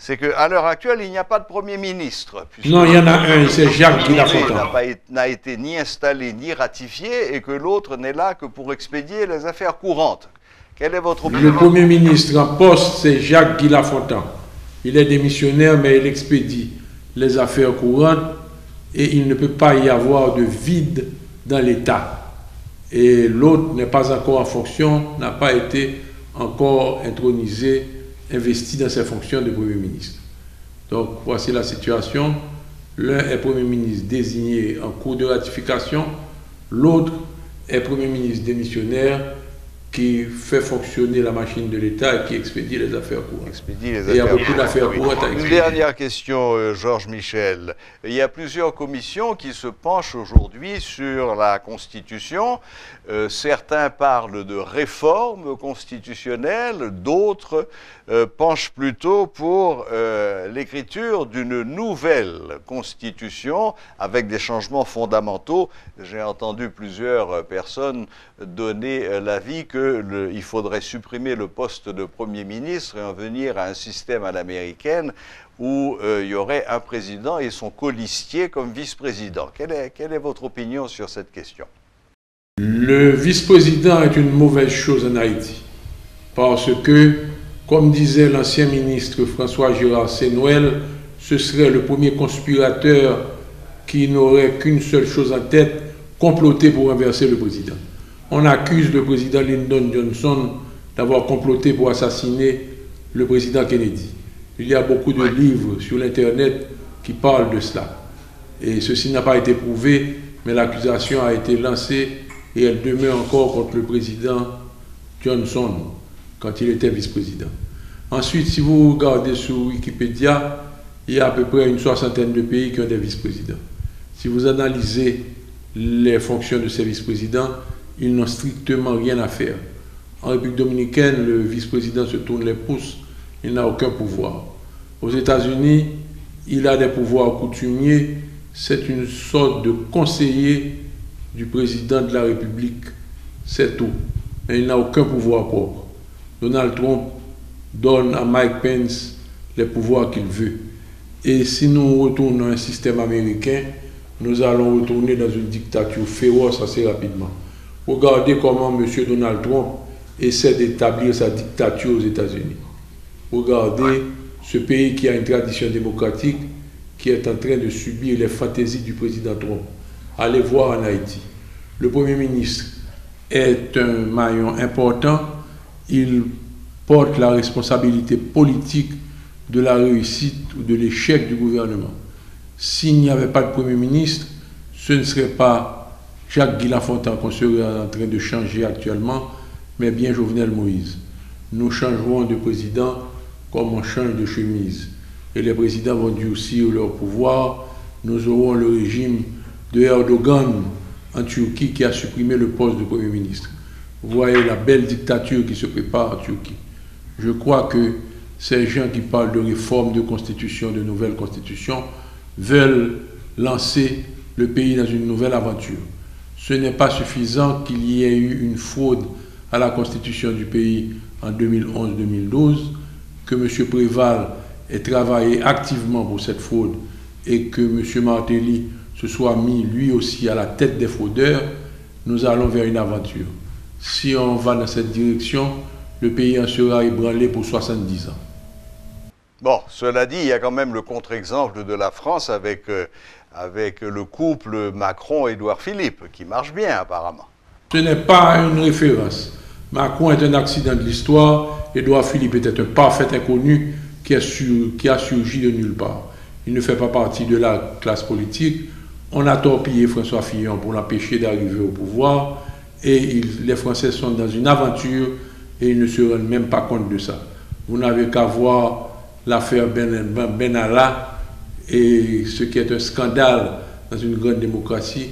A: C'est qu'à l'heure actuelle, il n'y a pas de Premier ministre.
L: Non, il y en a un, c'est Jacques Guy Lafontaine.
A: N'a été ni installé ni ratifié et que l'autre n'est là que pour expédier les affaires courantes. Quelle est votre opinion?
L: Le Premier ministre en poste, c'est Jacques Guy Lafontaine. Il est démissionnaire, mais il expédie les affaires courantes et il ne peut pas y avoir de vide dans l'État. Et l'autre n'est pas encore en fonction, n'a pas été encore intronisé, investi dans ses fonctions de Premier ministre. Donc voici la situation. L'un est Premier ministre désigné en cours de ratification, l'autre est Premier ministre démissionnaire qui fait fonctionner la machine de l'État et qui expédie les affaires courantes. Et il y a beaucoup d'affaires courantes à expédier.
A: Une dernière question, Georges Michel. Il y a plusieurs commissions qui se penchent aujourd'hui sur la Constitution. Certains parlent de réforme constitutionnelle, d'autres penchent plutôt pour l'écriture d'une nouvelle Constitution avec des changements fondamentaux. J'ai entendu plusieurs personnes donner l'avis qu'il faudrait supprimer le poste de Premier ministre et en venir à un système à l'américaine où il y aurait un président et son colistier comme vice-président. Quelle est votre opinion sur cette question?
L: Le vice-président est une mauvaise chose en Haïti parce que, comme disait l'ancien ministre François Gérard Sénoël, ce serait le premier conspirateur qui n'aurait qu'une seule chose en tête, comploter pour renverser le président. On accuse le président Lyndon Johnson d'avoir comploté pour assassiner le président Kennedy. Il y a beaucoup de livres sur l'Internet qui parlent de cela. Et ceci n'a pas été prouvé, mais l'accusation a été lancée et elle demeure encore contre le président Johnson quand il était vice-président. Ensuite, si vous regardez sur Wikipédia, il y a à peu près une soixantaine de pays qui ont des vice-présidents. Si vous analysez les fonctions de ces vice-présidents, ils n'ont strictement rien à faire. En République dominicaine, le vice-président se tourne les pouces, il n'a aucun pouvoir. Aux États-Unis, il a des pouvoirs coutumiers, c'est une sorte de conseiller du président de la République, c'est tout. Mais il n'a aucun pouvoir propre. Donald Trump donne à Mike Pence les pouvoirs qu'il veut. Et si nous retournons à un système américain, nous allons retourner dans une dictature féroce assez rapidement. Regardez comment M. Donald Trump essaie d'établir sa dictature aux États-Unis. Regardez ce pays qui a une tradition démocratique, qui est en train de subir les fantaisies du président Trump. Allez voir en Haïti. Le Premier ministre est un maillon important. Il porte la responsabilité politique de la réussite ou de l'échec du gouvernement. S'il n'y avait pas de Premier ministre, ce ne serait pas Jacques Guy Lafontaine qu'on serait en train de changer actuellement, mais bien Jovenel Moïse. Nous changerons de président comme on change de chemise. Et les présidents vont durcir leur pouvoir. Nous aurons le régime de Erdogan en Turquie qui a supprimé le poste de Premier ministre. Vous voyez la belle dictature qui se prépare en Turquie. Je crois que ces gens qui parlent de réforme de constitution, de nouvelle constitution, veulent lancer le pays dans une nouvelle aventure. Ce n'est pas suffisant qu'il y ait eu une fraude à la constitution du pays en 2011-2012, que M. Préval ait travaillé activement pour cette fraude et que M. Martelly se soit mis lui aussi à la tête des fraudeurs. Nous allons vers une aventure. Si on va dans cette direction, le pays en sera ébranlé pour 70 ans.
A: Bon, cela dit, il y a quand même le contre-exemple de la France avec le couple Macron-Édouard Philippe, qui marche bien apparemment.
L: Ce n'est pas une référence. Macron est un accident de l'histoire, Édouard Philippe était un parfait inconnu qui a surgi de nulle part. Il ne fait pas partie de la classe politique. On a torpillé François Fillon pour l'empêcher d'arriver au pouvoir et les Français sont dans une aventure et ils ne se rendent même pas compte de ça. Vous n'avez qu'à voir l'affaire Benalla et ce qui est un scandale dans une grande démocratie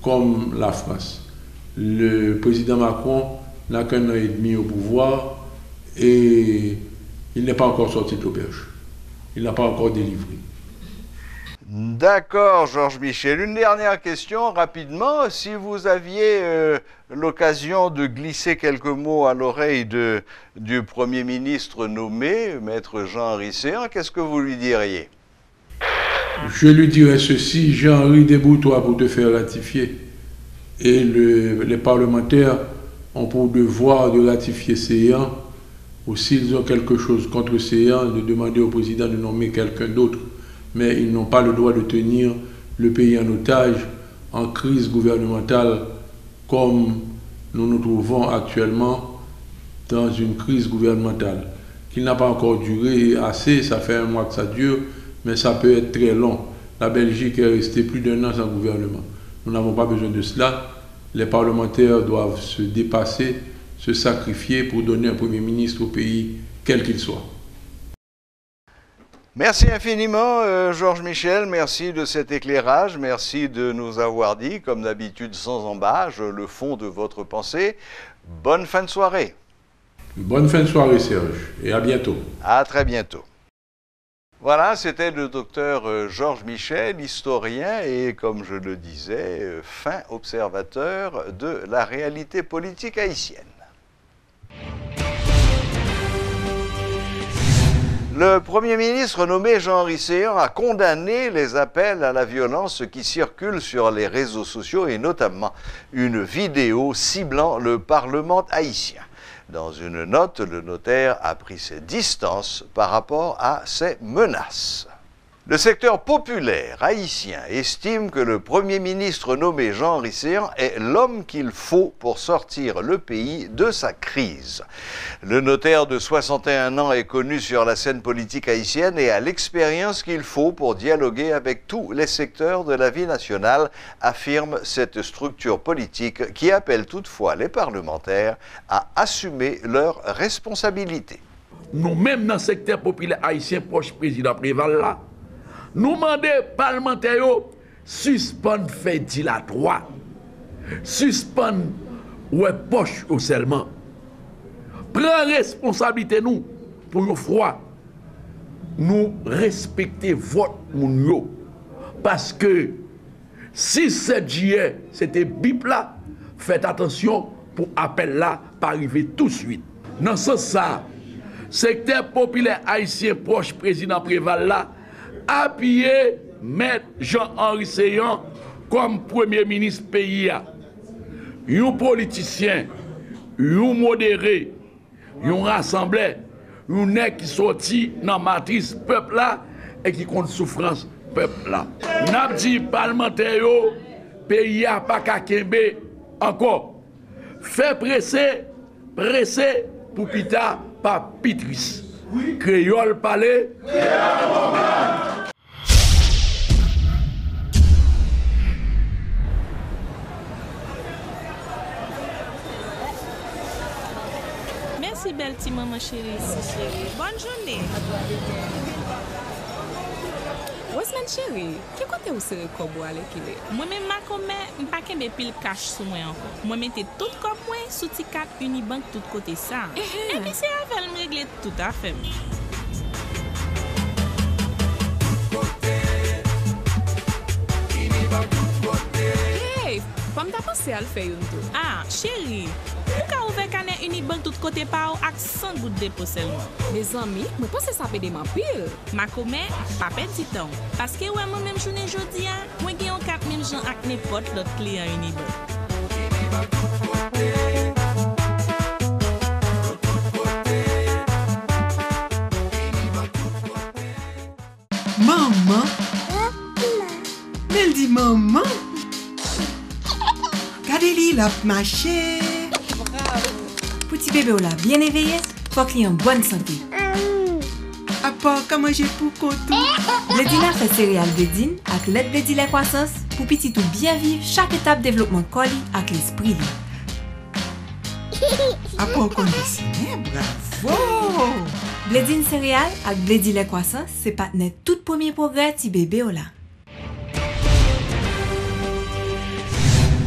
L: comme la France. Le président Macron n'a qu'un an et demi au pouvoir et il n'est pas encore sorti de l'auberge. Il n'a pas encore délivré.
A: D'accord, Georges Michel. Une dernière question, rapidement. Si vous aviez l'occasion de glisser quelques mots à l'oreille du Premier ministre nommé, Maître Jean-Henri Séan, qu'est-ce que vous lui diriez?
L: Je lui dirais ceci: Jean-Henri, débrouille-toi pour te faire ratifier. Et les parlementaires ont pour devoir de ratifier Séan, ou s'ils ont quelque chose contre Séan, de demander au président de nommer quelqu'un d'autre. Mais ils n'ont pas le droit de tenir le pays en otage, en crise gouvernementale, comme nous nous trouvons actuellement dans une crise gouvernementale, qui n'a pas encore duré assez, ça fait un mois que ça dure, mais ça peut être très long. La Belgique est restée plus d'1 an sans gouvernement. Nous n'avons pas besoin de cela. Les parlementaires doivent se dépasser, se sacrifier pour donner un Premier ministre au pays, quel qu'il soit.
A: Merci infiniment, Georges Michel. Merci de cet éclairage. Merci de nous avoir dit, comme d'habitude sans embâche, le fond de votre pensée. Bonne fin de soirée.
L: Bonne fin de soirée, Serge, et à bientôt.
A: À très bientôt. Voilà, c'était le docteur Georges Michel, historien et, comme je le disais, fin observateur de la réalité politique haïtienne. Le Premier ministre nommé Jean-Henri Séan a condamné les appels à la violence qui circulent sur les réseaux sociaux et notamment une vidéo ciblant le Parlement haïtien. Dans une note, le notaire a pris ses distances par rapport à ces menaces. Le secteur populaire haïtien estime que le Premier ministre nommé Jean-Henri Séan est l'homme qu'il faut pour sortir le pays de sa crise. Le notaire de 61 ans est connu sur la scène politique haïtienne et a l'expérience qu'il faut pour dialoguer avec tous les secteurs de la vie nationale, affirme cette structure politique qui appelle toutefois les parlementaires à assumer leurs responsabilités.
H: Nous-mêmes dans le secteur populaire haïtien proche président Préval là, nous demandons parlementaires suspendre fait dilatoire, suspendre ouais poche au seulement. Prends responsabilité nous pour une fois nous respecter votre moun parce que si 7 juillet c'était bip là, faites attention pour appel là pas arriver tout de suite. Dans ce sens ça, secteur populaire haïtien proche président Préval là appuyer Maître Jean-Henri Séan comme Premier ministre pays. Un politicien, un modéré, un rassemblé, un nèg qui sorti dans la matrice peuple là et qui compte souffrance peuple là. N'a dit parlementaire pays a pas qu'à kembe encore. Fait presser pour pita pas pitris. Créole parler.
C: Merci belle petite maman chérie. Bonne journée.
M: Osman chérie, qui côté où c'est kobo avec il?
C: Moi-même, ma commère, pas qu'un pile cash sous moi encore. Moi, mettez tout comme moi sous T4 Unibank tout côté ça. Et puis c'est avec me régler tout à fait.
M: Hey, comme t'as pensé à le faire une tout?
C: Ah, chérie, pourquoi ouvrir canet Unibank tout côté par ou avec 100 gouttes de dépôt seulement?
M: Mes amis, moi pense que ça fait des pile.
C: Ma commère, pas petit temps. Parce que ouais, moi même journée jodi a, moi gagne 4000 gens avec n'importe l'autre client Unibank.
N: Maman? Elle dit maman? Regardez-lui, la marché.
O: Petit bébé là, bien éveillé, faut qu'il ait en bonne santé.
N: À part comment j'ai pour coton.
O: Blédina fait céréales Blédine avec l'aide Blédine croissance pour petit tout bien vivre chaque étape développement colis avec l'esprit.
N: À part conditionné, bravo!
O: Blédine céréales avec Blédine croissance, c'est partenaire tout premier progrès petit bébé là.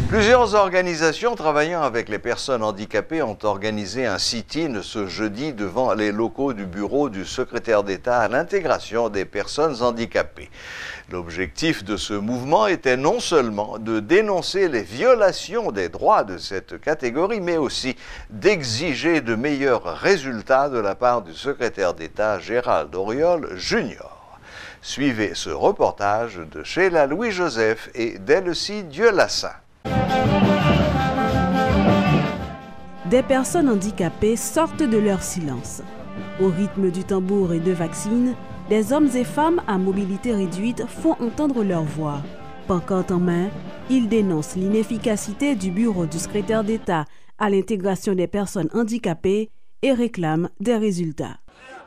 A: Plusieurs organisations travaillant avec les personnes handicapées ont organisé un sit-in ce jeudi devant les locaux du bureau du secrétaire d'État à l'intégration des personnes handicapées. L'objectif de ce mouvement était non seulement de dénoncer les violations des droits de cette catégorie, mais aussi d'exiger de meilleurs résultats de la part du secrétaire d'État Gérald Auriol Junior. Suivez ce reportage de Sheila Louis-Joseph et d'Elsie Dieulassin.
P: Des personnes handicapées sortent de leur silence. Au rythme du tambour et de vaccines, des hommes et femmes à mobilité réduite font entendre leur voix. Pancarte en main, ils dénoncent l'inefficacité du bureau du secrétaire d'État à l'intégration des personnes handicapées et réclament des résultats.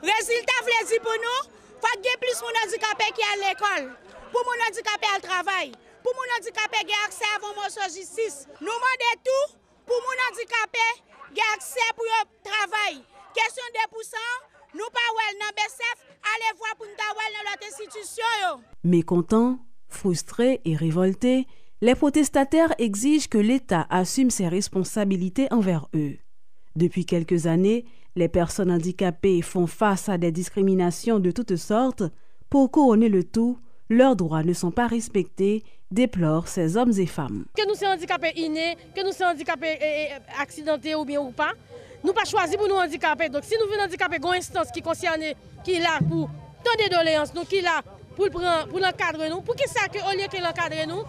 Q: Résultat, vous dire pour nous, il faut qu'il y ait plus de handicapés qui à l'école, pour les handicapés à travail, pour les handicapés qui ont accès à la justice. Nous demandons tout pour les handicapés qui ont accès pour le travail. Question de 2%, nous pas dans BSF, allez voir pour nous dans notre institution.
P: Mécontents, frustrés et révoltés, les protestataires exigent que l'État assume ses responsabilités envers eux. Depuis quelques années, les personnes handicapées font face à des discriminations de toutes sortes. Pour couronner le tout, leurs droits ne sont pas respectés, déplorent ces hommes et femmes.
R: Que nous sommes handicapés innés, que nous sommes handicapés accidentés ou bien ou pas, nous pas choisi pour nous handicaper. Donc si nous voulons handicaper, une instance qui concerne, qui est là pour tant de doléances, nous qui est là pour l'encadrer nous, pour qui ça que au lieu que l'encadrer nous,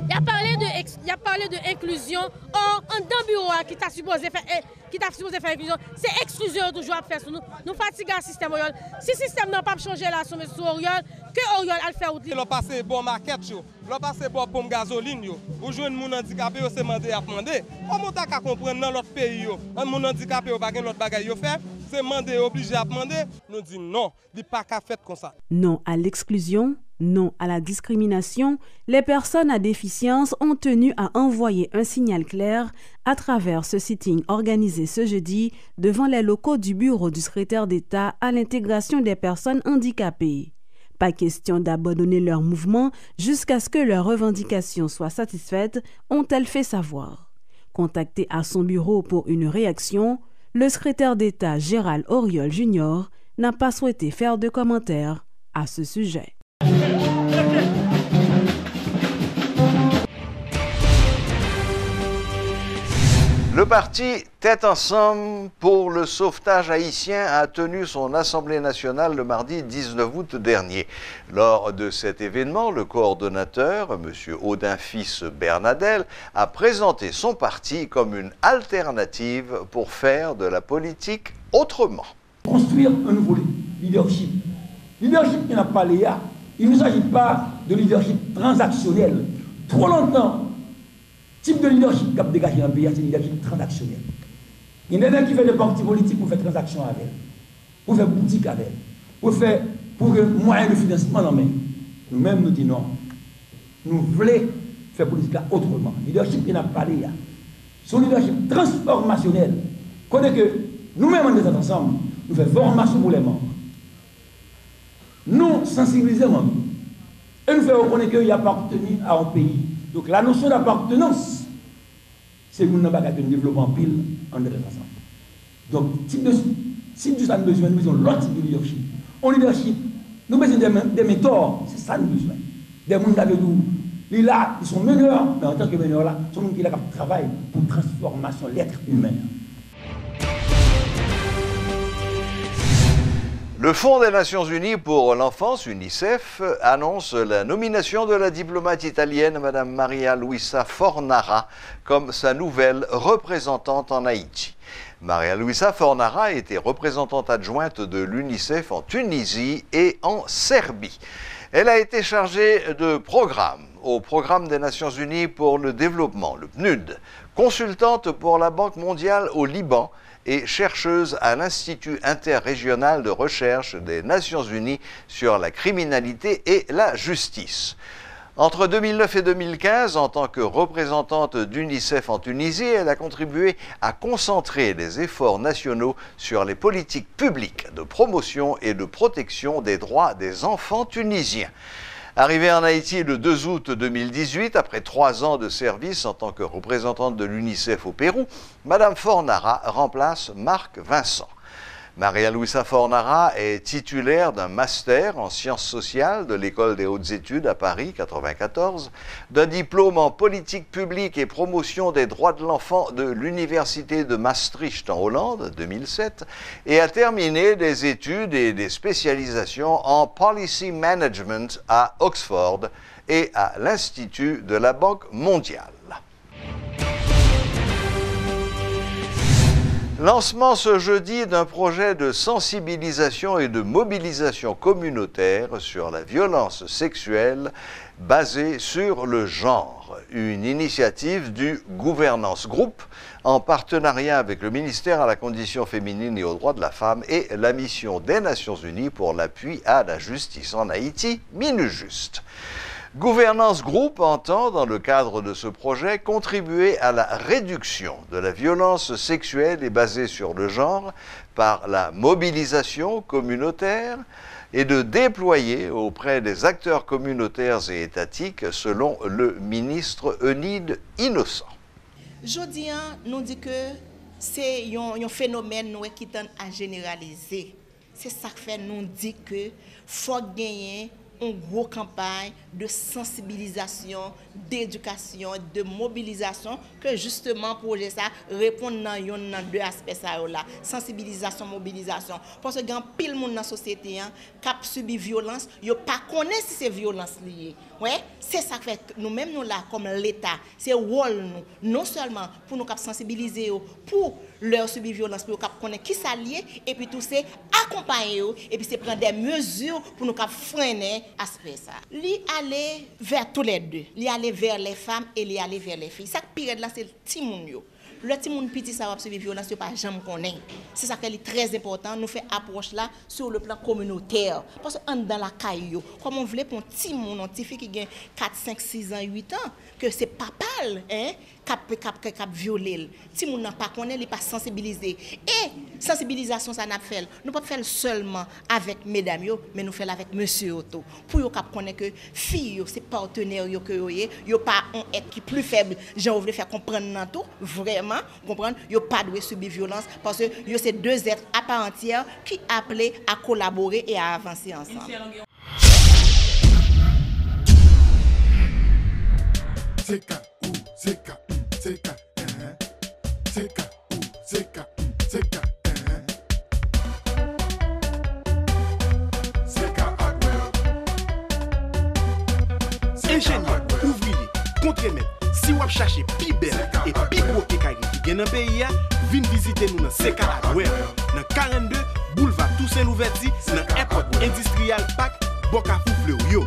R: il a parlé de inclusion. Or, en dans bureau qui t'a supposé faire inclusion, c'est exclusion toujours à faire sur nous. Nous fatiguons le système Auriol. Si le système n'a pas changé là sur Auriol, que Auriol a le fait outil.
S: Le passé bon market, le passé bon pomme gasoline, ou jouer un handicapé, c'est demandé à demander. Comment tu as compris dans l'autre pays, un handicapé ou pas l'autre bagaille fait, c'est demandé obligé à demander. Nous disons non, il n'y a pas qu'à faire comme ça.
P: Non à l'exclusion. Non à la discrimination, les personnes à déficience ont tenu à envoyer un signal clair à travers ce sitting organisé ce jeudi devant les locaux du bureau du secrétaire d'État à l'intégration des personnes handicapées. Pas question d'abandonner leur mouvement jusqu'à ce que leurs revendications soient satisfaites, ont-elles fait savoir. Contacté à son bureau pour une réaction, le secrétaire d'État Gérald Auriol Junior n'a pas souhaité faire de commentaires à ce sujet.
A: Le parti Tête Ensemble pour le sauvetage haïtien a tenu son Assemblée nationale le mardi 19 août dernier. Lors de cet événement, le coordonnateur, M. Audin-Fils Bernadel, a présenté son parti comme une alternative pour faire de la politique autrement.
T: Construire un nouveau leadership. Leadership qui n'a pas parlé, Il ne s'agit pas de leadership transactionnel. Trop longtemps, le type de leadership qui a dégagé dans le pays, c'est le leadership transactionnel. Il y a des gens qui font des partis politiques pour faire transaction avec elle, pour faire boutique avec elle, pour que moyen de financement en main. Nous-mêmes, nous disons non. Nous voulons faire politique là autrement. Le leadership qui n'a pas parlé là. Son leadership transformationnel. Connaît que nous-mêmes, on est ensemble, nous faisons formation pour les membres. Nous sensibilisons les membres. Et nous faisons reconnaître qu'ils appartiennent à un pays. Donc la notion d'appartenance, c'est que nous n'avons pas qu'à développer pile en ensemble. Donc, si nous avons besoin, nous avons l'autre type de leadership. En leadership, nous avons besoin des mentors, c'est ça nous avons besoin. Des gens qui avaient nous. Ils sont meneurs, mais en tant que meneurs là, sont gens qui travaillent pour la transformation de l'être humain.
A: Le Fonds des Nations Unies pour l'enfance, UNICEF, annonce la nomination de la diplomate italienne Mme Maria Luisa Fornara comme sa nouvelle représentante en Haïti. Maria Luisa Fornara était représentante adjointe de l'UNICEF en Tunisie et en Serbie. Elle a été chargée de programme au Programme des Nations Unies pour le développement, le PNUD, consultante pour la Banque mondiale au Liban et chercheuse à l'Institut interrégional de recherche des Nations Unies sur la criminalité et la justice. Entre 2009 et 2015, en tant que représentante d'UNICEF en Tunisie, elle a contribué à concentrer les efforts nationaux sur les politiques publiques de promotion et de protection des droits des enfants tunisiens. Arrivée en Haïti le 2 août 2018, après 3 ans de service en tant que représentante de l'UNICEF au Pérou, Mme Fornara remplace Marc Vincent. Maria Luisa Fornara est titulaire d'un master en sciences sociales de l'École des hautes études à Paris, 94, d'un diplôme en politique publique et promotion des droits de l'enfant de l'Université de Maastricht en Hollande, 2007, et a terminé des études et des spécialisations en Policy Management à Oxford et à l'Institut de la Banque mondiale. Lancement ce jeudi d'un projet de sensibilisation et de mobilisation communautaire sur la violence sexuelle basée sur le genre. Une initiative du Gouvernance Group en partenariat avec le ministère à la condition féminine et aux droits de la femme et la mission des Nations Unies pour l'appui à la justice en Haïti, MINUJUST. Gouvernance Group entend, dans le cadre de ce projet, contribuer à la réduction de la violence sexuelle et basée sur le genre par la mobilisation communautaire et de déployer auprès des acteurs communautaires et étatiques, selon le ministre Eunide Innocent.
U: Jodi nous dit que c'est un phénomène qui tend à généraliser. C'est ça qui fait nous dit que faut gagner une grosse campagne de sensibilisation, d'éducation, de mobilisation, que justement pour ça répondre dans deux aspects là, sensibilisation, mobilisation. Parce que quand pile monde dans la société qui a subi violence, yo pas connaît si c'est violence liée. Ouais, c'est ça que fait nous-mêmes nous là comme l'État, c'est rôle nous, non seulement pour nous sensibiliser pour leur subir violence, pour nous connaître qui ça lié, et puis tout c'est accompagner et puis c'est prendre des mesures pour nous freiner aspect ça. Li aller vers tous les deux, li aller vers les femmes et li aller vers les filles. Ça pire là c'est le petit monde yo. Le petit monde petit ça va subir violence pas jamais connaît. C'est ça qui est très important, nous fait approche là sur le plan communautaire parce que dans la caillou comme on voulait pour un petit monde, une petite fille qui a 4 5 6 ans, 8 ans que c'est papa cap violer. Si moun n'a pas connaît, il pas sensibilisé. Et sensibilisation ça n'a fait. Nous pas faire seulement avec mesdames yo, mais nous faire avec monsieur auto. Pour yo cap connaître que fille c'est partenaire yo que yo pas un être qui plus faible. J'en voulais faire comprendre dans tout, vraiment comprendre, yo pas doit subir violence parce que yo c'est deux êtres à part entière qui appelés à collaborer et à avancer ensemble.
B: Ingénieur, ouvrier, contremaître, si vous cherchez pi belle et pi beau qui gagne dans le pays, venez visiter nous dans CK Hardware, dans 42 boulevard Toussaint Louverture, dans Airport Industrial Park,
E: bon ka foufle ou yo.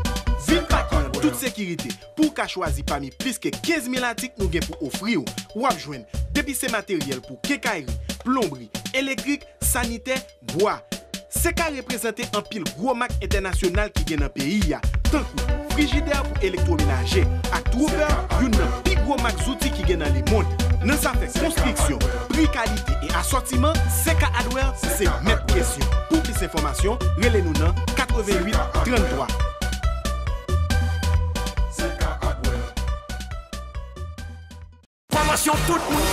E: Vite pas toute sécurité pour ka choisi parmi plus que 15 000 articles nous gen pour offrir ou ap joindre depuis ces matériels pour quincaillerie, plomberie, électrique, sanitaire, bois. C'est ka représenter un pile gros marque international qui gen dans pays ya. Tant que frigidaire pour électroménager, à trouver une plus gros marque outils qui gen dans le monde. Nan sa fait construction, prix qualité et assortiment, CK Hardware c'est mettre pression. Pour plus d'informations, relez-nous dans 88 33.
V: Formation tout le monde.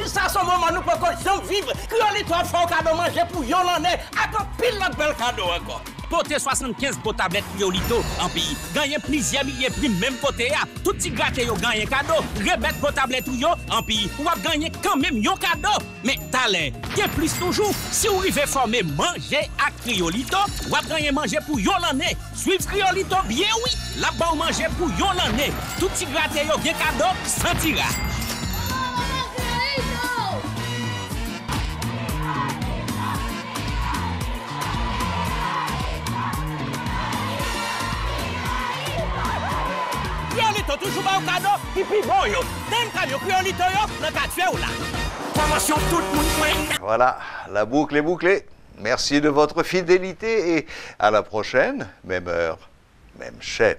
V: Ça, son moment, nous pouvons vivre. Criolito a fait un cadeau manger pour yon l'année. Attends, pile notre bel cadeau encore. Porter 75 pour tablette Criolito en pays. Gagner plusieurs milliers de primes, même côté. Tout petit gâté, yo gagne cadeau. Remettre pour tablette yo en pays. Ou va gagner quand même yon cadeau. Mais talent, bien plus toujours. Si vous arrivez former manger à Criolito, ou va gagner manger pour yon l'année. Suivre Criolito bien, oui. Là-bas, ou manger pour yon l'année. Tout petit gâté, yo bien cadeau, sans tirage. Criolito toujours pas au cadeau, et puis bon yo. Même cadeau Criolito yo, le cas de fait ou là. Formation tout le monde.
A: Voilà, la boucle est bouclée. Merci de votre fidélité et à la prochaine, même heure, même chaîne.